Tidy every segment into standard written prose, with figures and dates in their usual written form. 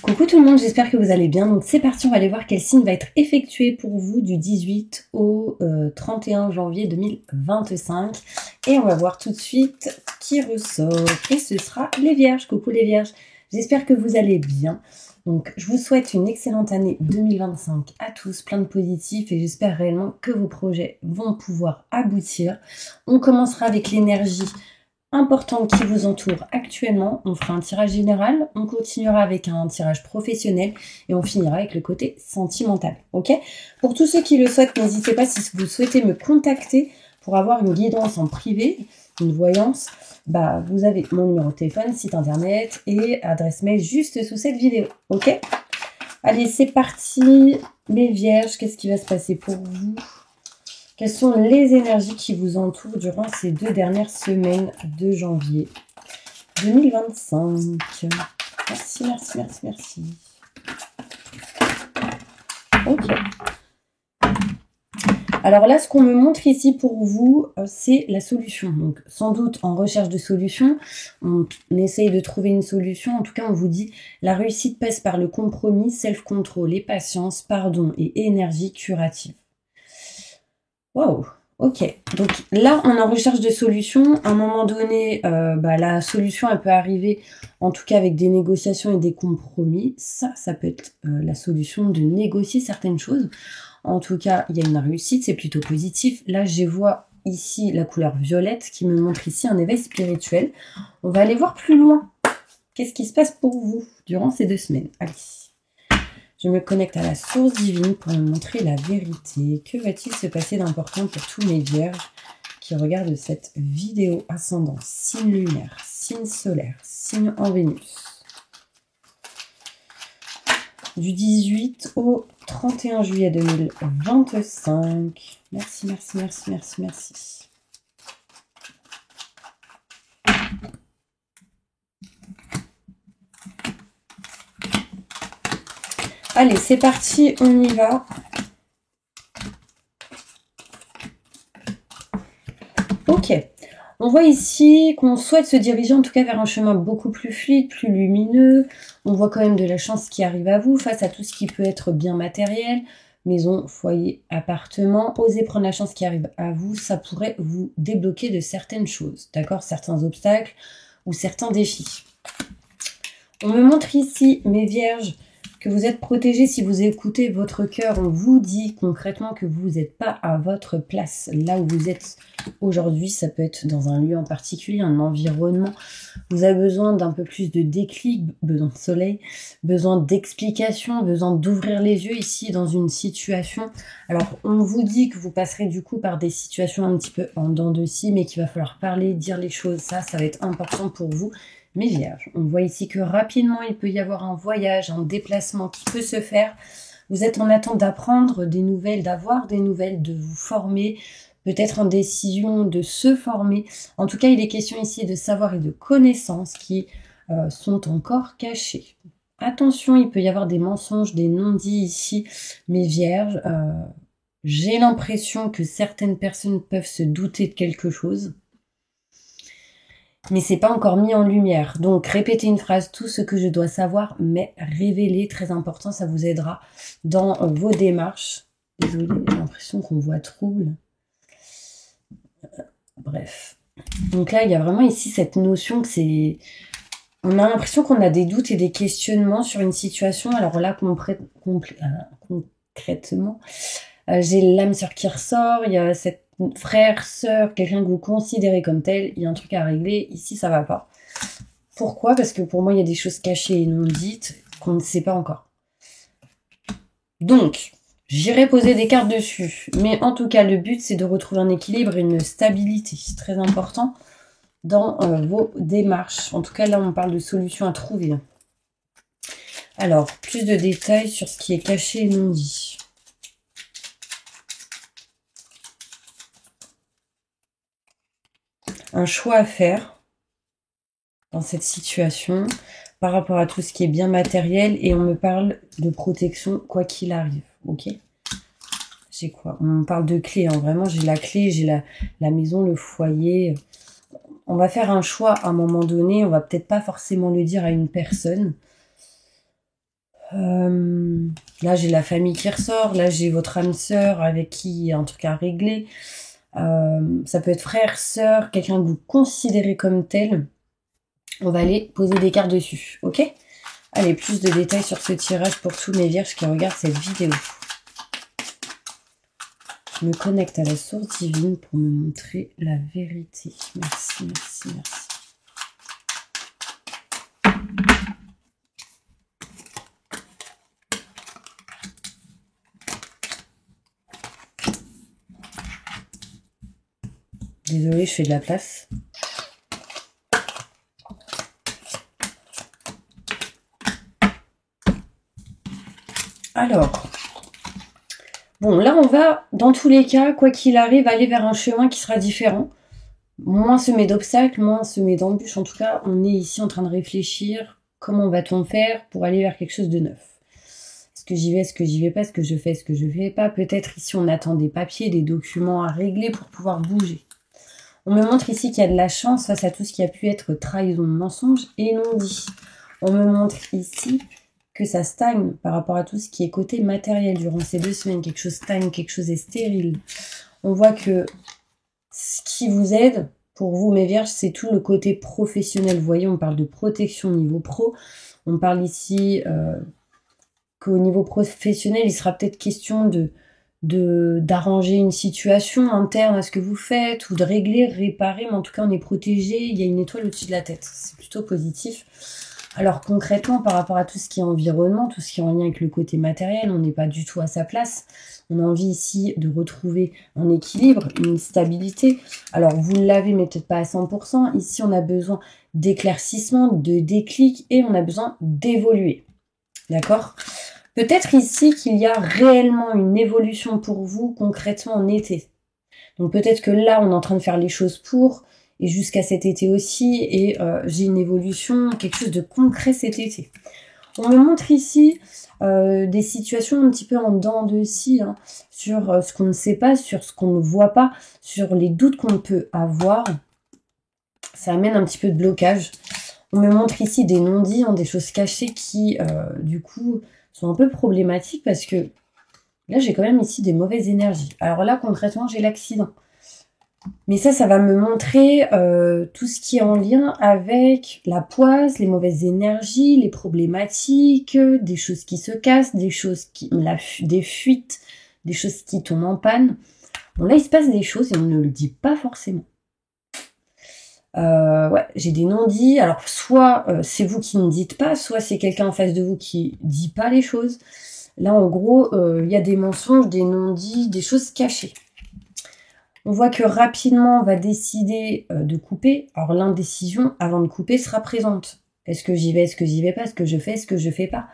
Coucou tout le monde, j'espère que vous allez bien. Donc c'est parti, on va aller voir quel signe va être effectué pour vous du 18 au 31 janvier 2025. Et on va voir tout de suite qui ressort. Et ce sera les Vierges. Coucou les Vierges, j'espère que vous allez bien. Donc je vous souhaite une excellente année 2025 à tous, plein de positifs, et j'espère réellement que vos projets vont pouvoir aboutir. On commencera avec l'énergie importante qui vous entoure actuellement. On fera un tirage général, on continuera avec un tirage professionnel et on finira avec le côté sentimental. Ok? Pour tous ceux qui le souhaitent, n'hésitez pas, si vous souhaitez me contacter pour avoir une guidance en privé, une voyance, bah vous avez mon numéro de téléphone, site internet et adresse mail juste sous cette vidéo. Ok? Allez, c'est parti. Les Vierges, qu'est-ce qui va se passer pour vous? Quelles sont les énergies qui vous entourent durant ces 2 dernières semaines de janvier 2025? Merci, merci, merci, merci. Ok. Alors là, ce qu'on me montre ici pour vous, c'est la solution. Donc, sans doute en recherche de solution, on essaye de trouver une solution. En tout cas, on vous dit, la réussite passe par le compromis, self-control et patience, pardon et énergie curative. Wow, ok. Donc là, on est en recherche de solutions. À un moment donné, la solution, elle peut arriver, en tout cas avec des négociations et des compromis. Ça peut être la solution de négocier certaines choses. En tout cas, il y a une réussite, c'est plutôt positif. Là, je vois ici la couleur violette qui me montre ici un éveil spirituel. On va aller voir plus loin. Qu'est-ce qui se passe pour vous durant ces 2 semaines? Allez. Je me connecte à la source divine pour me montrer la vérité. Que va-t-il se passer d'important pour tous mes vierges qui regardent cette vidéo? Ascendant, signe lunaire, signe solaire, signe en Vénus. Du 18 au 31 juillet 2025. Merci, merci, merci, merci, merci. Allez, c'est parti, on y va. Ok, on voit ici qu'on souhaite se diriger en tout cas vers un chemin beaucoup plus fluide, plus lumineux. On voit quand même de la chance qui arrive à vous face à tout ce qui peut être bien matériel. Maison, foyer, appartement. Osez prendre la chance qui arrive à vous, ça pourrait vous débloquer de certaines choses, d'accord? Certains obstacles ou certains défis. On me montre ici, mes vierges, que vous êtes protégés si vous écoutez votre cœur. On vous dit concrètement que vous n'êtes pas à votre place. Là où vous êtes aujourd'hui, ça peut être dans un lieu en particulier, un environnement. Vous avez besoin d'un peu plus de déclic, besoin de soleil, besoin d'explication, besoin d'ouvrir les yeux ici dans une situation. Alors, on vous dit que vous passerez du coup par des situations un petit peu en dents de scie, mais qu'il va falloir parler, dire les choses. Ça va être important pour vous. Mes vierges, on voit ici que rapidement, il peut y avoir un voyage, un déplacement qui peut se faire. Vous êtes en attente d'apprendre des nouvelles, d'avoir des nouvelles, de vous former, peut-être en décision de se former. En tout cas, il est question ici de savoir et de connaissances qui sont encore cachées. Attention, il peut y avoir des mensonges, des non-dits ici, mes vierges. J'ai l'impression que certaines personnes peuvent se douter de quelque chose, mais c'est pas encore mis en lumière. Donc, répétez une phrase, tout ce que je dois savoir, mais révélez, très important, ça vous aidera dans vos démarches. Désolée, j'ai l'impression qu'on voit trouble. Bref. Donc là, il y a vraiment ici cette notion que c'est... On a l'impression qu'on a des doutes et des questionnements sur une situation. Alors là, concrètement, j'ai l'âme sœur qui ressort, il y a cette frère, sœur, quelqu'un que vous considérez comme tel, il y a un truc à régler, ici ça va pas. Pourquoi? Parce que pour moi il y a des choses cachées et non dites qu'on ne sait pas encore. Donc, j'irai poser des cartes dessus, mais en tout cas le but c'est de retrouver un équilibre et une stabilité, c'est très important dans vos démarches. En tout cas là on parle de solutions à trouver. Alors, plus de détails sur ce qui est caché et non dit. Un choix à faire dans cette situation par rapport à tout ce qui est bien matériel, et on me parle de protection quoi qu'il arrive, ok? J'ai quoi? On me parle de clé, hein. Vraiment j'ai la clé, j'ai la maison, le foyer. On va faire un choix à un moment donné, on va peut-être pas forcément le dire à une personne, Là, j'ai la famille qui ressort. Là, j'ai votre âme sœur avec qui il y a un truc à régler. Ça peut être frère, sœur, quelqu'un que vous considérez comme tel. On va aller poser des cartes dessus, ok? Allez, plus de détails sur ce tirage pour tous mes vierges qui regardent cette vidéo. Je me connecte à la source divine pour me montrer la vérité. Merci, merci, merci. Désolée, je fais de la place. Alors, bon, là, on va, dans tous les cas, quoi qu'il arrive, aller vers un chemin qui sera différent. Moins semer d'obstacles, moins semer d'embûches. En tout cas, on est ici en train de réfléchir comment va-t-on faire pour aller vers quelque chose de neuf. Est-ce que j'y vais, est-ce que j'y vais pas, est-ce que je fais, est-ce que je fais pas. Peut-être ici, on attend des papiers, des documents à régler pour pouvoir bouger. On me montre ici qu'il y a de la chance face à tout ce qui a pu être trahison, mensonge et non dit. On me montre ici que ça stagne par rapport à tout ce qui est côté matériel durant ces 2 semaines. Quelque chose stagne, quelque chose est stérile. On voit que ce qui vous aide, pour vous mes vierges, c'est tout le côté professionnel. Vous voyez, on parle de protection au niveau pro. On parle ici qu'au niveau professionnel, il sera peut-être question d'arranger une situation interne à ce que vous faites, ou de régler, réparer, mais en tout cas on est protégé, il y a une étoile au-dessus de la tête. C'est plutôt positif. Alors concrètement, par rapport à tout ce qui est environnement, tout ce qui est en lien avec le côté matériel, on n'est pas du tout à sa place. On a envie ici de retrouver un équilibre, une stabilité. Alors vous l'avez, mais peut-être pas à 100%. Ici, on a besoin d'éclaircissement, de déclic, et on a besoin d'évoluer. D'accord ? Peut-être ici qu'il y a réellement une évolution pour vous concrètement en été. Donc peut-être que là, on est en train de faire les choses pour... et jusqu'à cet été aussi, et j'ai une évolution, quelque chose de concret cet été. On me montre ici des situations un petit peu en dents de scie, hein, sur ce qu'on ne sait pas, sur ce qu'on ne voit pas, sur les doutes qu'on peut avoir. Ça amène un petit peu de blocage. On me montre ici des non-dits, hein, des choses cachées qui, du coup, sont un peu problématiques parce que là, j'ai quand même ici des mauvaises énergies. Alors là, concrètement, j'ai l'accident. Mais ça va me montrer tout ce qui est en lien avec la poisse, les mauvaises énergies, les problématiques, des choses qui se cassent, des choses des fuites, des choses qui tombent en panne. Bon, là, il se passe des choses et on ne le dit pas forcément. Ouais, j'ai des non-dits. Alors, soit c'est vous qui ne dites pas, soit c'est quelqu'un en face de vous qui dit pas les choses. Là, en gros, il y a des mensonges, des non-dits, des choses cachées. On voit que rapidement, on va décider de couper. Alors, l'indécision, avant de couper, sera présente. Est-ce que j'y vais, est-ce que j'y vais pas, est-ce que je fais, est-ce que je fais pas.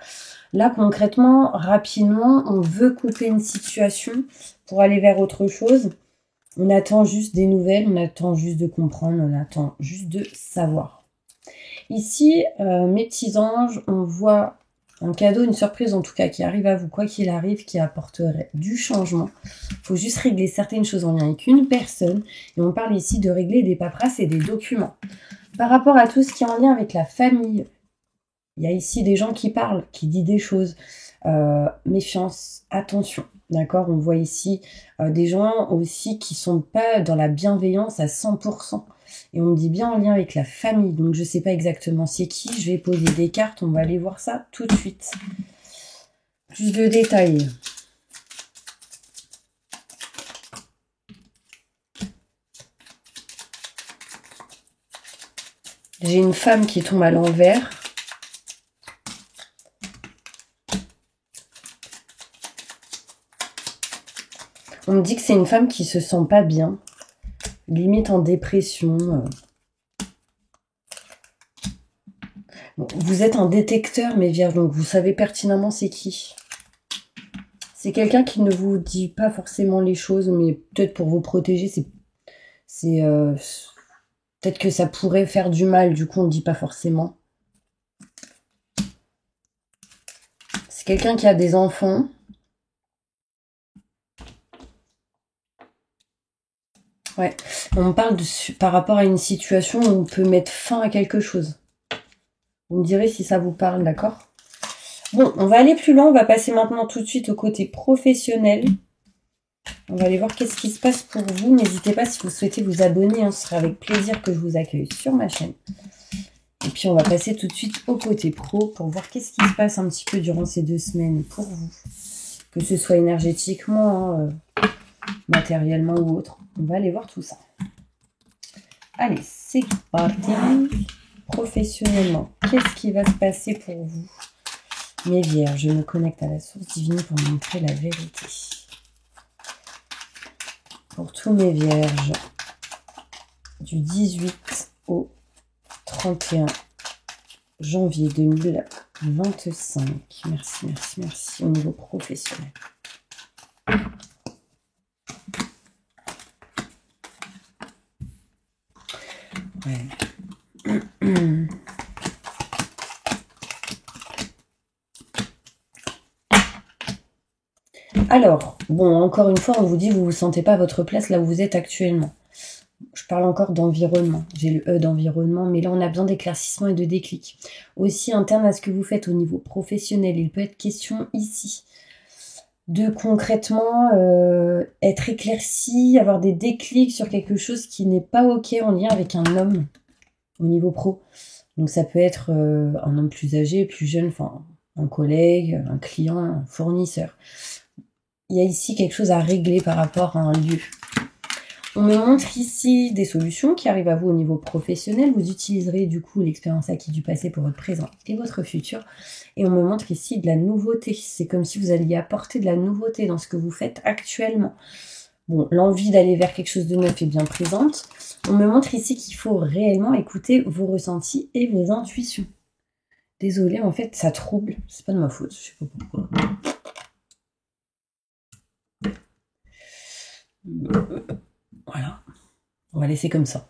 Là, concrètement, rapidement, on veut couper une situation pour aller vers autre chose. On attend juste des nouvelles, on attend juste de comprendre, on attend juste de savoir. Ici, mes petits anges, on voit un cadeau, une surprise en tout cas qui arrive à vous, quoi qu'il arrive, qui apporterait du changement. Il faut juste régler certaines choses en lien avec une personne. Et on parle ici de régler des paperasses et des documents. Par rapport à tout ce qui est en lien avec la famille, il y a ici des gens qui parlent, qui disent des choses. Méfiance, attention. D'accord, on voit ici des gens aussi qui sont pas dans la bienveillance à 100%. Et on me dit bien en lien avec la famille. Donc je sais pas exactement c'est qui. Je vais poser des cartes. On va aller voir ça tout de suite. Plus de détails. J'ai une femme qui tombe à l'envers. On me dit que c'est une femme qui se sent pas bien, limite en dépression. Bon, vous êtes un détecteur, mes vierges, donc vous savez pertinemment c'est qui. C'est quelqu'un qui ne vous dit pas forcément les choses, mais peut-être pour vous protéger, c'est peut-être que ça pourrait faire du mal, du coup on ne dit pas forcément. C'est quelqu'un qui a des enfants. Ouais, on me parle par rapport à une situation où on peut mettre fin à quelque chose. Vous me direz si ça vous parle, d'accord ? Bon, on va aller plus loin. On va passer maintenant tout de suite au côté professionnel. On va aller voir qu'est-ce qui se passe pour vous. N'hésitez pas si vous souhaitez vous abonner. Hein, ce sera avec plaisir que je vous accueille sur ma chaîne. Et puis, on va passer tout de suite au côté pro pour voir qu'est-ce qui se passe un petit peu durant ces 2 semaines pour vous. Que ce soit énergétiquement, matériellement ou autre. On va aller voir tout ça. Allez, c'est parti. Professionnellement, qu'est-ce qui va se passer pour vous? Mes vierges, je me connecte à la source divine pour me montrer la vérité. Pour tous mes vierges, du 18 au 31 janvier 2025. Merci, merci, merci au niveau professionnel. Ouais. Alors, bon, encore une fois, on vous dit que vous ne vous sentez pas à votre place là où vous êtes actuellement. Je parle encore d'environnement. J'ai le E d'environnement, mais là, on a besoin d'éclaircissement et de déclic. Aussi, interne à ce que vous faites au niveau professionnel, il peut être question ici de concrètement être éclairci, avoir des déclics sur quelque chose qui n'est pas OK en lien avec un homme au niveau pro. Donc, ça peut être un homme plus âgé, plus jeune, enfin, un collègue, un client, un fournisseur. Il y a ici quelque chose à régler par rapport à un lieu. On me montre ici des solutions qui arrivent à vous au niveau professionnel. Vous utiliserez du coup l'expérience acquise du passé pour votre présent et votre futur. Et on me montre ici de la nouveauté. C'est comme si vous alliez apporter de la nouveauté dans ce que vous faites actuellement. Bon, l'envie d'aller vers quelque chose de neuf est bien présente. On me montre ici qu'il faut réellement écouter vos ressentis et vos intuitions. Désolée, en fait, ça trouble. C'est pas de ma faute, je sais pas pourquoi. Voilà, on va laisser comme ça.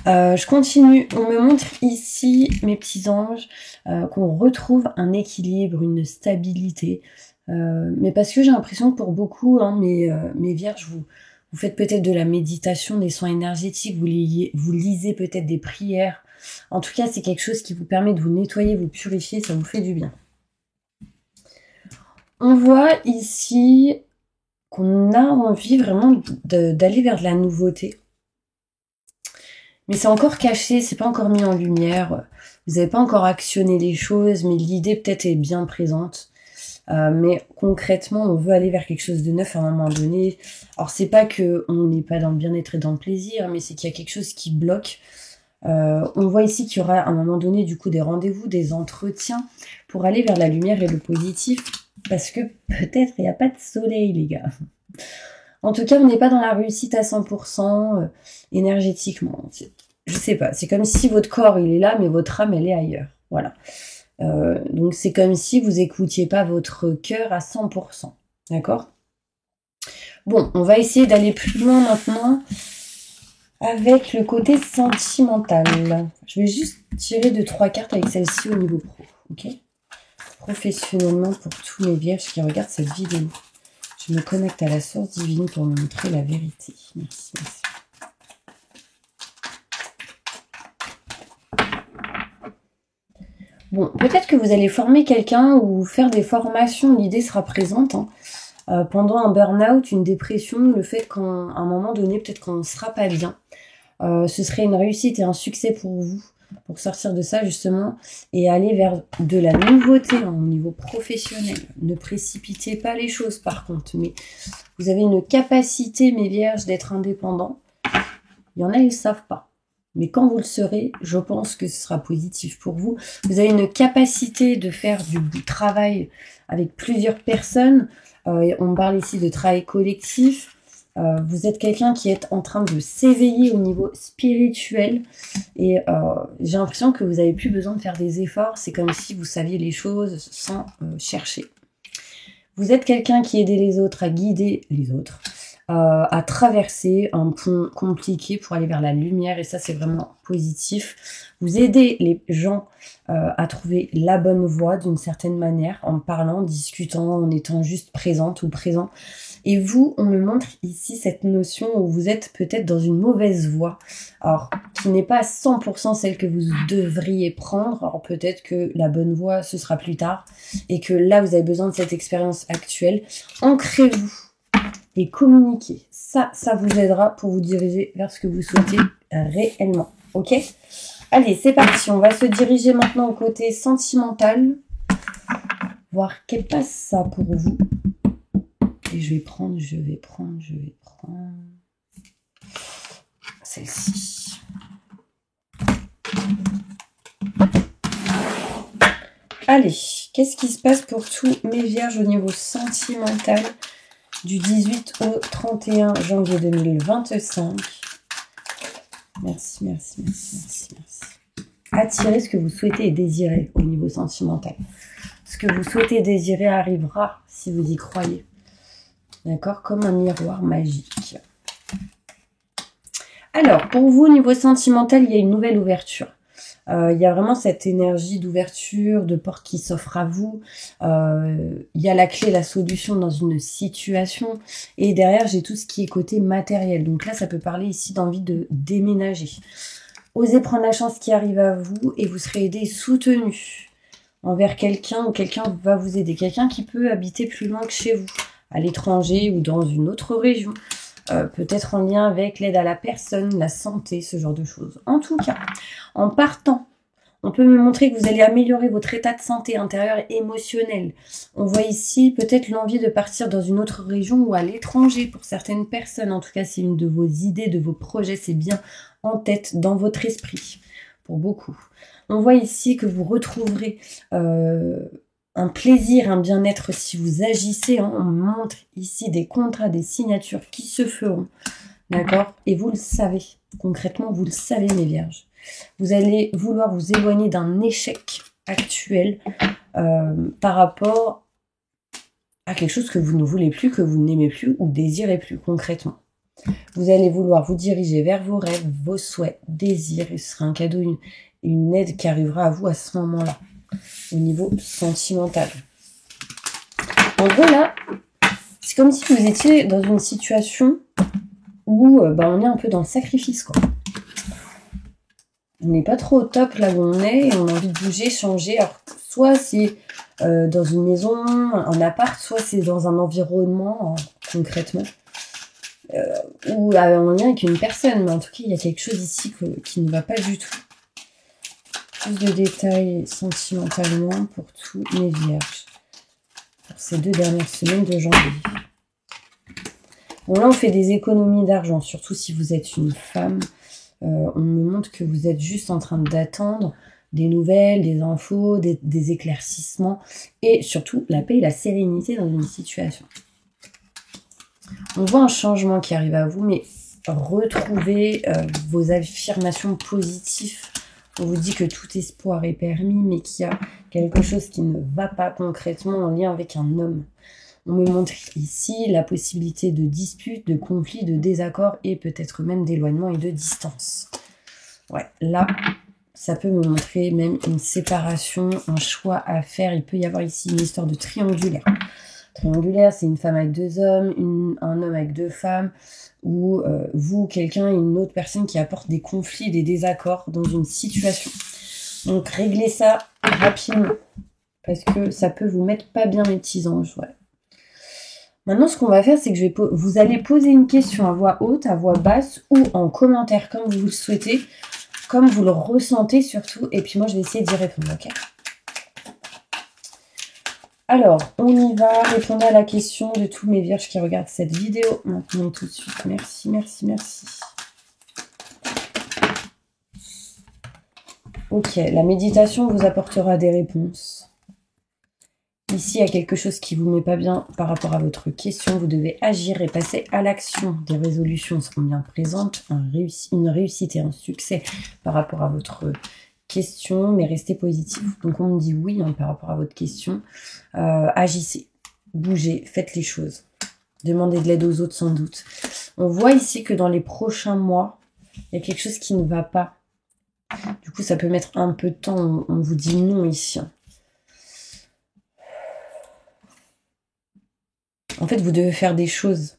Je continue. On me montre ici, mes petits anges, qu'on retrouve un équilibre, une stabilité. Mais parce que j'ai l'impression que pour beaucoup, hein, mes vierges, vous faites peut-être de la méditation, des soins énergétiques, vous lisez peut-être des prières. En tout cas, c'est quelque chose qui vous permet de vous nettoyer, vous purifier, ça vous fait du bien. On voit ici qu'on a envie vraiment d'aller vers de la nouveauté. Mais c'est encore caché, c'est pas encore mis en lumière. Vous n'avez pas encore actionné les choses, mais l'idée peut-être est bien présente. Mais concrètement, on veut aller vers quelque chose de neuf à un moment donné. Alors c'est pas que on n'est pas dans le bien-être et dans le plaisir, mais c'est qu'il y a quelque chose qui bloque. On voit ici qu'il y aura à un moment donné du coup des rendez-vous, des entretiens pour aller vers la lumière et le positif. Parce que peut-être il n'y a pas de soleil, les gars. En tout cas, on n'est pas dans la réussite à 100% énergétiquement. Je sais pas, c'est comme si votre corps, il est là, mais votre âme, elle est ailleurs. Voilà. Donc, c'est comme si vous écoutiez pas votre cœur à 100%. D'accord? Bon, on va essayer d'aller plus loin maintenant avec le côté sentimental. Je vais juste tirer 2-3 cartes avec celle-ci au niveau pro. Ok? Professionnellement pour tous mes vierges qui regardent cette vidéo. Je me connecte à la source divine pour me montrer la vérité. Merci, merci. Bon, peut-être que vous allez former quelqu'un ou faire des formations. L'idée sera présente. Hein. Pendant un burn-out, une dépression, le fait qu'à un moment donné, peut-être qu'on ne sera pas bien. Ce serait une réussite et un succès pour vous. Pour sortir de ça justement et aller vers de la nouveauté au niveau professionnel. Ne précipitez pas les choses par contre, mais vous avez une capacité, mes vierges, d'être indépendant. Il y en a, ils ne savent pas. Mais quand vous le serez, je pense que ce sera positif pour vous. Vous avez une capacité de faire du travail avec plusieurs personnes. On parle ici de travail collectif. Vous êtes quelqu'un qui est en train de s'éveiller au niveau spirituel et j'ai l'impression que vous n'avez plus besoin de faire des efforts. C'est comme si vous saviez les choses sans chercher. Vous êtes quelqu'un qui aide les autres à guider les autres, à traverser un pont compliqué pour aller vers la lumière, et ça c'est vraiment positif. Vous aidez les gens à trouver la bonne voie d'une certaine manière, en parlant, en discutant, en étant juste présente ou présent. Et vous, on me montre ici cette notion où vous êtes peut-être dans une mauvaise voie, alors qui n'est pas 100% celle que vous devriez prendre. Alors peut-être que la bonne voie, ce sera plus tard, et que là, vous avez besoin de cette expérience actuelle. Ancrez-vous et communiquer. Ça vous aidera pour vous diriger vers ce que vous souhaitez réellement. Ok? Allez, c'est parti. On va se diriger maintenant au côté sentimental. Voir quel passe ça pour vous. Et je vais prendre celle-ci. Allez, qu'est-ce qui se passe pour tous mes vierges au niveau sentimental du 18 au 31 janvier 2025. Merci. Attirez ce que vous souhaitez et désirez au niveau sentimental. Ce que vous souhaitez et désirez arrivera si vous y croyez. D'accord? Comme un miroir magique. Alors, pour vous, au niveau sentimental, il y a une nouvelle ouverture. Il y a vraiment cette énergie d'ouverture, de porte qui s'offre à vous. Il y a la clé, la solution dans une situation. Et derrière, j'ai tout ce qui est côté matériel. Donc là, ça peut parler ici d'envie de déménager. Osez prendre la chance qui arrive à vous et vous serez aidé et soutenu envers quelqu'un ou quelqu'un va vous aider. Quelqu'un qui peut habiter plus loin que chez vous, à l'étranger ou dans une autre région. Peut-être en lien avec l'aide à la personne, la santé, ce genre de choses. En tout cas, en partant, on peut me montrer que vous allez améliorer votre état de santé intérieure et émotionnel. On voit ici peut-être l'envie de partir dans une autre région ou à l'étranger pour certaines personnes. En tout cas, c'est une de vos idées, de vos projets, c'est bien en tête, dans votre esprit, pour beaucoup. On voit ici que vous retrouverez un plaisir, un bien-être si vous agissez. Hein. On montre ici des contrats, des signatures qui se feront. D'accord? Et vous le savez. Concrètement, vous le savez, mes vierges. Vous allez vouloir vous éloigner d'un échec actuel par rapport à quelque chose que vous ne voulez plus, que vous n'aimez plus ou désirez plus, concrètement. Vous allez vouloir vous diriger vers vos rêves, vos souhaits, désirs. Et ce sera un cadeau, une aide qui arrivera à vous à ce moment-là. Au niveau sentimental. En gros là, c'est comme si vous étiez dans une situation où on est un peu dans le sacrifice quoi. On n'est pas trop au top là où on est et on a envie de bouger, changer. Alors soit c'est dans une maison, un appart, soit c'est dans un environnement concrètement ou en lien avec une personne. Mais en tout cas, il y a quelque chose ici qui ne va pas du tout. Plus de détails sentimentalement pour tous mes vierges. Pour ces 2 dernières semaines de janvier. Bon là on fait des économies d'argent, surtout si vous êtes une femme. On me montre que vous êtes juste en train d'attendre des nouvelles, des infos, des éclaircissements. Et surtout la paix et la sérénité dans une situation. On voit un changement qui arrive à vous, mais retrouvez vos affirmations positives. On vous dit que tout espoir est permis, mais qu'il y a quelque chose qui ne va pas concrètement en lien avec un homme. On me montre ici la possibilité de disputes, de conflits, de désaccords et peut-être même d'éloignement et de distance. Ouais, là, ça peut me montrer même une séparation, un choix à faire. Il peut y avoir ici une histoire de triangulaire. Triangulaire, c'est une femme avec 2 hommes, un homme avec 2 femmes. Ou vous, quelqu'un et une autre personne qui apporte des conflits, des désaccords dans une situation. Donc réglez ça rapidement, parce que ça peut vous mettre pas bien les petits anges. Ouais. Maintenant, ce qu'on va faire, c'est que vous allez poser une question à voix haute, à voix basse, ou en commentaire, comme vous le souhaitez, comme vous le ressentez surtout, et puis moi je vais essayer d'y répondre, ok ? Alors, on y va, répondre à la question de tous mes vierges qui regardent cette vidéo maintenant tout de suite. Merci. Ok, la méditation vous apportera des réponses. Ici, il y a quelque chose qui vous met pas bien par rapport à votre question. Vous devez agir et passer à l'action. Des résolutions seront bien présentes, une réussite et un succès par rapport à votre question, mais restez positif. Donc on me dit oui par rapport à votre question. Agissez, bougez, faites les choses. Demander de l'aide aux autres sans doute. On voit ici que dans les prochains mois, il y a quelque chose qui ne va pas. Du coup, ça peut mettre un peu de temps. On vous dit non ici. En fait, vous devez faire des choses.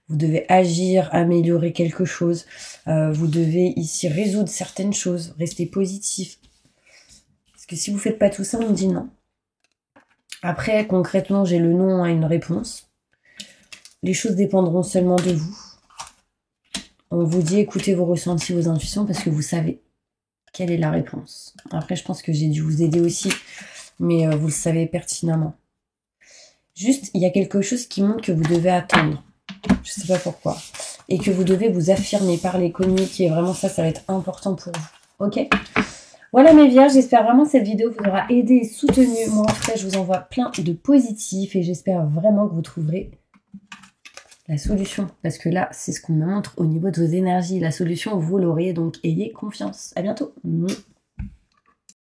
Vous devez agir, améliorer quelque chose. Vous devez ici résoudre certaines choses. Rester positif. Parce que si vous ne faites pas tout ça, on me dit non. Après, concrètement, j'ai le non à une réponse. Les choses dépendront seulement de vous. On vous dit écoutez vos ressentis, vos intuitions, parce que vous savez quelle est la réponse. Après, je pense que j'ai dû vous aider aussi, mais vous le savez pertinemment. Juste, il y a quelque chose qui montre que vous devez attendre. Je sais pas pourquoi. Et que vous devez vous affirmer, parler, communiquer. Vraiment, ça va être important pour vous. Ok ? Voilà mes vierges, j'espère vraiment que cette vidéo vous aura aidé et soutenu. Moi, en tout cas, je vous envoie plein de positifs et j'espère vraiment que vous trouverez la solution. Parce que là, c'est ce qu'on me montre au niveau de vos énergies. La solution, vous l'aurez, donc ayez confiance. À bientôt.